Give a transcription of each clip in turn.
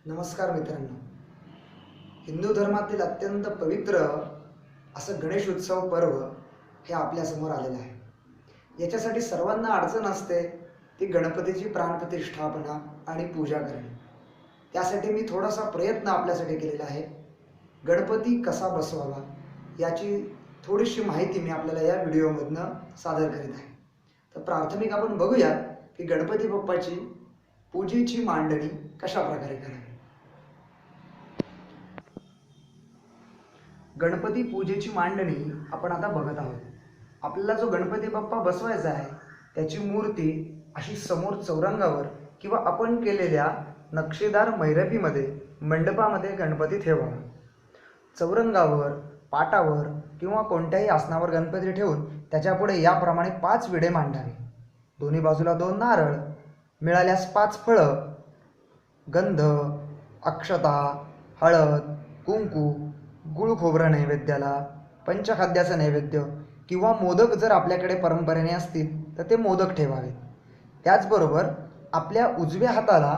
नमस्कार मित्रांनो. हिंदू धर्मातील अत्यंत पवित्र असं गणेश उत्सव पर्व हे आपल्यासमोर आलेलं आहे. याच्यासाठी सर्वांना अडचण असते ती गणपतीची प्राणप्रतिष्ठापना आणि पूजा करणे. त्यासाठी मी थोडासा प्रयत्न आपल्यासाठी केलेला आहे. गणपती कसा बसवावा याची थोडीशी माहिती मी आपल्याला या व्हिडिओमधनं सादर करीत आहे. तर प्राथमिक आपण बघूया की गणपती बाप्पाची पूजेची मांडणी कशा प्रकारे करावी. गणपती पूजेची मांडणी आपण आता बघत आहोत. आपल्याला जो गणपती बाप्पा बसवायचा आहे त्याची मूर्ती अशी समोर चौरंगावर किंवा आपण केलेल्या नक्षीदार मैरपीमध्ये मंडपामध्ये गणपती ठेवावा. चौरंगावर, पाटावर किंवा कोणत्याही आसनावर गणपती ठेवून त्याच्यापुढे याप्रमाणे 5 विडे मांडावे. दोन्ही बाजूला 2 नारळ, मिळाल्यास 5 फळं, गंध, अक्षता, हळद, कुंकू, गुळ खोबरं नैवेद्याला, पंचखाद्याचं नैवेद्य किंवा मोदक जर आपल्याकडे परंपरेने असतील तर ते मोदक ठेवावे. त्याचबरोबर आपल्या उजव्या हाताला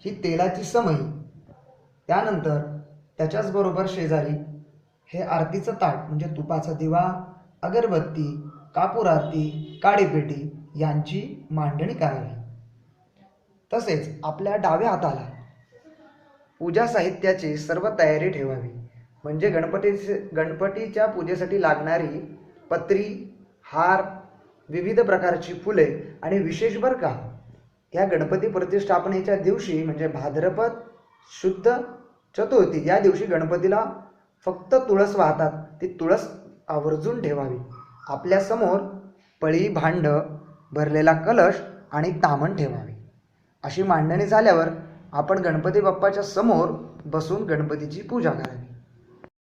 ही तेलाची समई, त्यानंतर त्याच्याचबरोबर शेजारी हे आरतीचं ताट म्हणजे तुपाचा दिवा, अगरबत्ती, कापूर आरती, काडीपेटी यांची मांडणी करावी. तसेच आपल्या डाव्या हाताला पूजा साहित्याची सर्व तयारी ठेवावी. म्हणजे गणपतीच्या पूजेसाठी लागणारी पत्री, हार, विविध प्रकारची फुले आणि विशेष बरं का, या गणपती प्रतिष्ठापनेच्या दिवशी म्हणजे भाद्रपद शुद्ध चतुर्थी या दिवशी गणपतीला फक्त तुळस वाहतात. ती तुळस आवर्जून ठेवावी. आपल्यासमोर पळी, भांड, भरलेला कलश आणि तामण ठेवावे. अशी मांडणी झाल्यावर आपण गणपती बाप्पाच्या समोर बसून गणपतीची पूजा करावी.